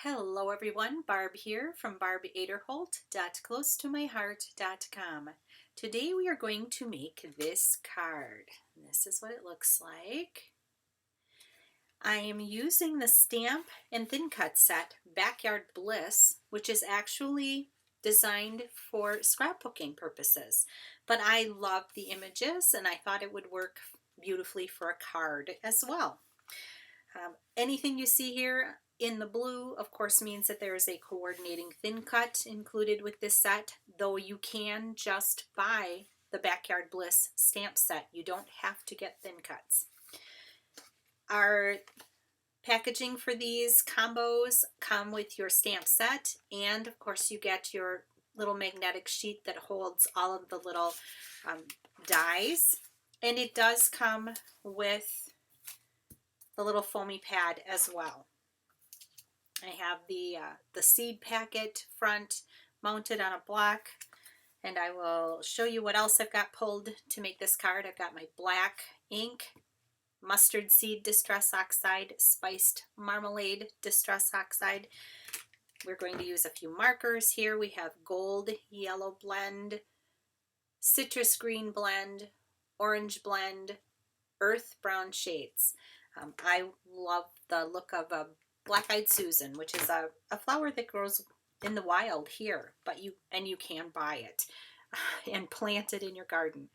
Hello everyone, Barb here from barbaderholt.closetomyheart.com. Today we are going to make this card. This is what it looks like. I am using the stamp and thin cut set Backyard Bliss, which is actually designed for scrapbooking purposes. But I love the images and I thought it would work beautifully for a card as well. Anything you see here in the blue, of course, means that there is a coordinating thin cut included with this set, though you can just buy the Backyard Bliss stamp set. You don't have to get thin cuts. Our packaging for these combos come with your stamp set, and of course you get your little magnetic sheet that holds all of the little dies, and it does come with the little foamy pad as well. I have the seed packet front mounted on a block, and I will show you what else I've got pulled to make this card. I've got my black ink, mustard seed distress oxide, spiced marmalade distress oxide. We're going to use a few markers here. We have gold yellow blend, citrus green blend, orange blend, earth brown shades. I love the look of a black-eyed Susan, which is a flower that grows in the wild here, but you can buy it and plant it in your garden.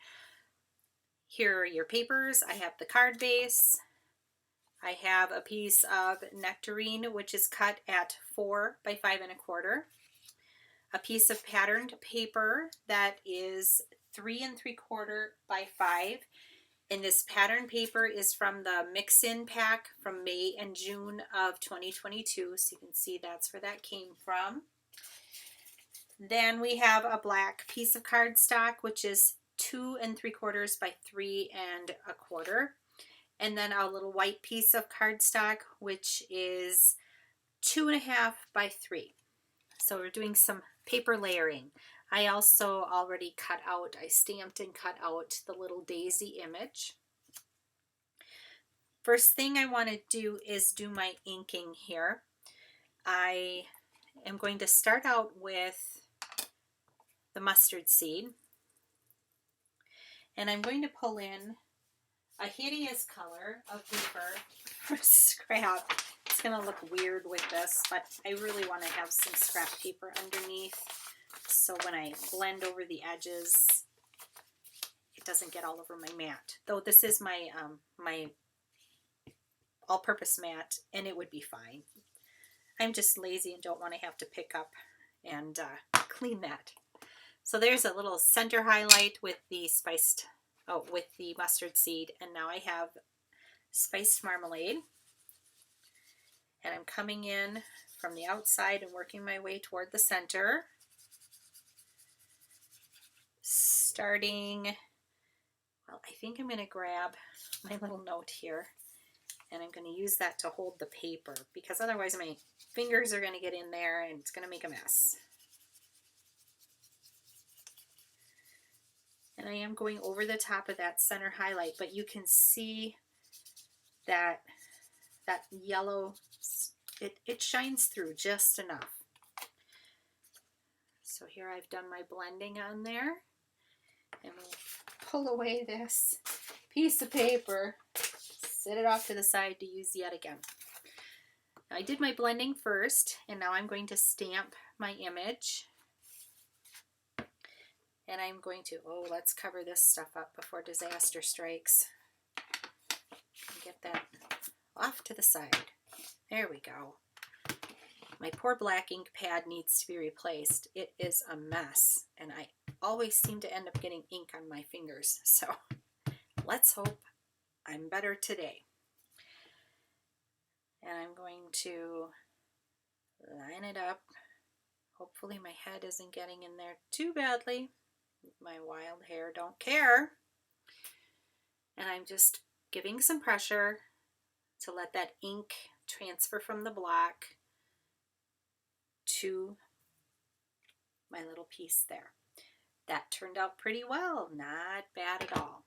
Here are your papers. I have the card base. I have a piece of Nectarine, which is cut at 4 by 5 1/4. A piece of patterned paper that is 3 3/4 by 5. And this pattern paper is from the mix-in pack from May and June of 2022. So you can see that's where that came from. Then we have a black piece of cardstock, which is 2 3/4 by 3 1/4. And then a little white piece of cardstock, which is 2 1/2 by 3. So we're doing some paper layering. I also already I stamped and cut out the little daisy image. First thing I want to do is do my inking here. I am going to start out with the mustard seed. And I'm going to pull in a hideous color of paper for scrap. It's going to look weird with this, but I really want to have some scrap paper underneath, so when I blend over the edges, it doesn't get all over my mat. Though this is my my all-purpose mat, and it would be fine. I'm just lazy and don't want to have to pick up and clean that. So there's a little center highlight with the mustard seed, and now I have spiced marmalade. And I'm coming in from the outside and working my way toward the center. Starting, well, I think I'm going to grab my little note here, and I'm going to use that to hold the paper, because otherwise my fingers are going to get in there and it's going to make a mess. And I am going over the top of that center highlight, but you can see that yellow, it shines through just enough. So here I've done my blending on there, and we'll pull away this piece of paper, set it off to the side to use yet again. Now, I did my blending first, and now I'm going to stamp my image. And I'm going to, let's cover this stuff up before disaster strikes. Get that off to the side. There we go. My poor black ink pad needs to be replaced. It is a mess, and I always seem to end up getting ink on my fingers. So let's hope I'm better today. And I'm going to line it up. Hopefully my head isn't getting in there too badly. My wild hair don't care. And I'm just giving some pressure to let that ink transfer from the block to my little piece there. That turned out pretty well, not bad at all.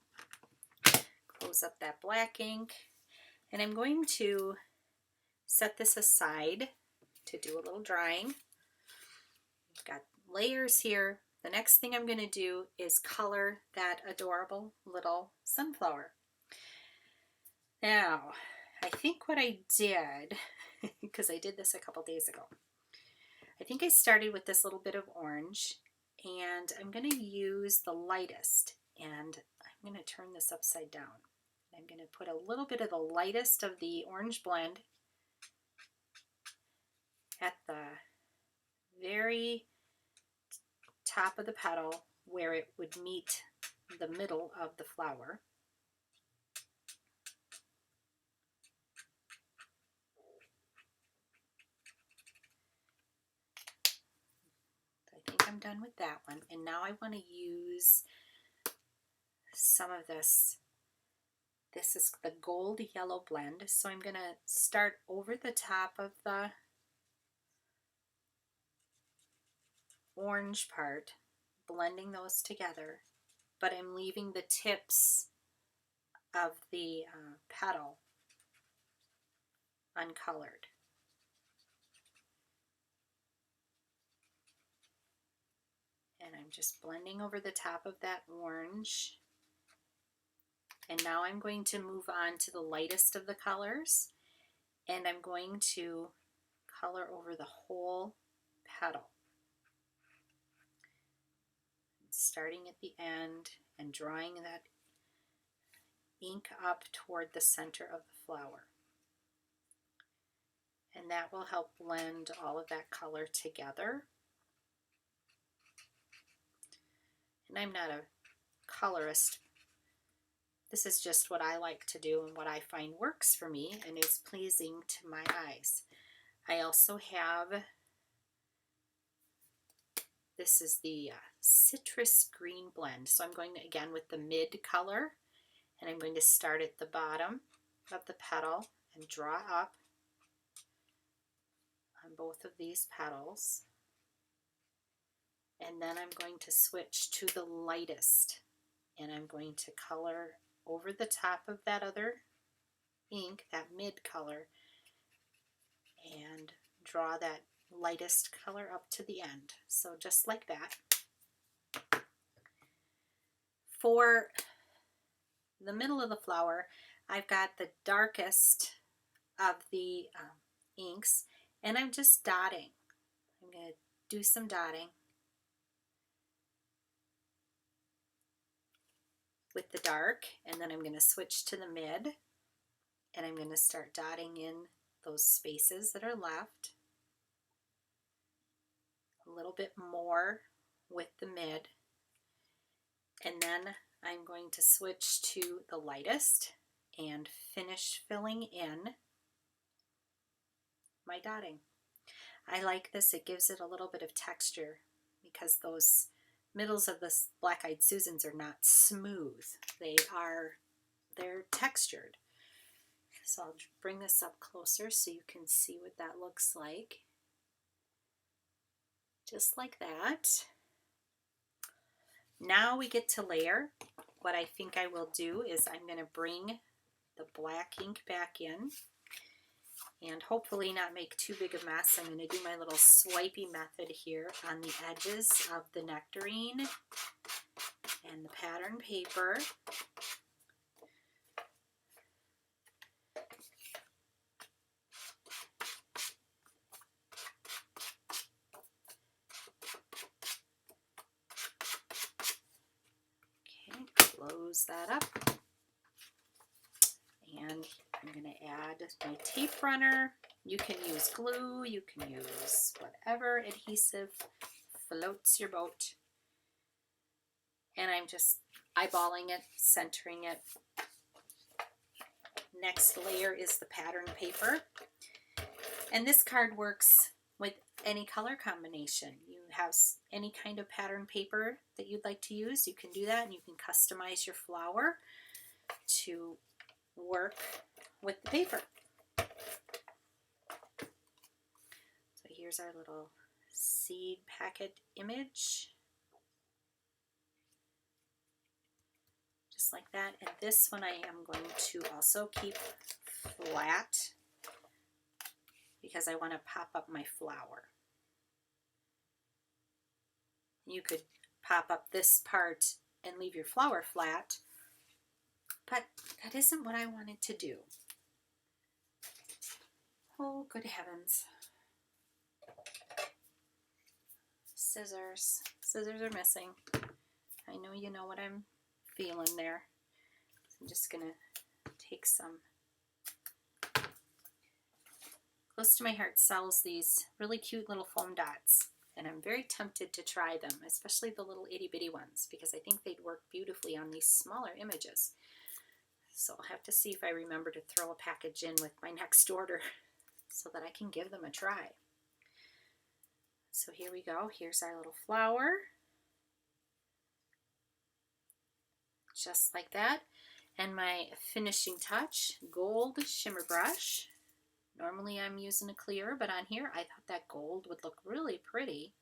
Close up that black ink, and I'm going to set this aside to do a little drying. We've got layers here. The next thing I'm going to do is color that adorable little sunflower. Now, I think what I did, because I did this a couple days ago, I think I started with this little bit of orange, and I'm going to use the lightest, and I'm going to turn this upside down. I'm going to put a little bit of the lightest of the orange blend at the very top of the petal where it would meet the middle of the flower. I think I'm done with that one. And now I want to use some of this. This is the gold yellow blend. So I'm going to start over the top of the orange part, blending those together, but I'm leaving the tips of the petal uncolored. And I'm just blending over the top of that orange. And now I'm going to move on to the lightest of the colors, and I'm going to color over the whole petal, starting at the end and drawing that ink up toward the center of the flower. And that will help blend all of that color together. And I'm not a colorist. This is just what I like to do and what I find works for me and is pleasing to my eyes. I also have, this is the citrus green blend. So I'm going to, again with the mid color, and I'm going to start at the bottom of the petal and draw up on both of these petals. And then I'm going to switch to the lightest, and I'm going to color over the top of that other ink, that mid color, and draw that lightest color up to the end. So just like that. For the middle of the flower, I've got the darkest of the inks, and I'm just dotting. I'm going to do some dotting with the dark, and then I'm going to switch to the mid, and I'm going to start dotting in those spaces that are left. A little bit more with the mid, and then I'm going to switch to the lightest and finish filling in my dotting. I like this. It gives it a little bit of texture because those middles of the Black-Eyed Susans are not smooth. They're textured. So I'll bring this up closer so you can see what that looks like. Just like that. Now we get to layer. What I think I will do is I'm going to bring the black ink back in and hopefully not make too big a mess. I'm going to do my little swipey method here on the edges of the nectarine and the pattern paper. Okay, close that up. And I'm going to add my tape runner. You can use glue, you can use whatever adhesive floats your boat. And I'm just eyeballing it, centering it. Next layer is the pattern paper. And this card works with any color combination. You have any kind of pattern paper that you'd like to use, you can do that, and you can customize your flower to work with the paper. So here's our little seed packet image. Just like that. And this one I am going to also keep flat because I want to pop up my flower. You could pop up this part and leave your flower flat, but that isn't what I wanted to do. Oh, good heavens. Scissors. Scissors are missing. I know you know what I'm feeling there. So I'm just going to take some. Close to My Heart sells these really cute little foam dots, and I'm very tempted to try them, especially the little itty bitty ones, because I think they'd work beautifully on these smaller images. So I'll have to see if I remember to throw a package in with my next order so that I can give them a try. So here we go. Here's our little flower. Just like that. And my finishing touch, gold shimmer brush. Normally I'm using a clear, but on here I thought that gold would look really pretty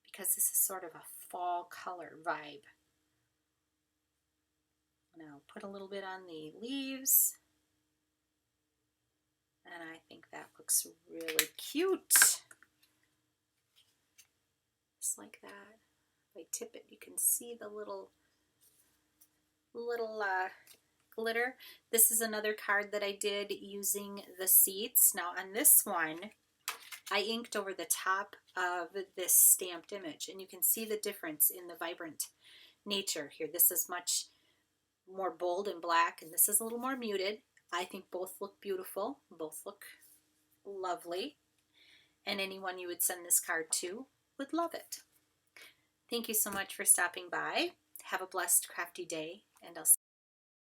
because this is sort of a fall color vibe. And I'll put a little bit on the leaves. And I think that looks really cute. Just like that. If I tip it, you can see the little glitter. This is another card that I did using the seats. Now on this one, I inked over the top of this stamped image, and you can see the difference in the vibrant nature here. This is much more bold and black, and this is a little more muted. I think both look beautiful. Both look lovely. And anyone you would send this card to would love it. Thank you so much for stopping by. Have a blessed crafty day, and I'll see you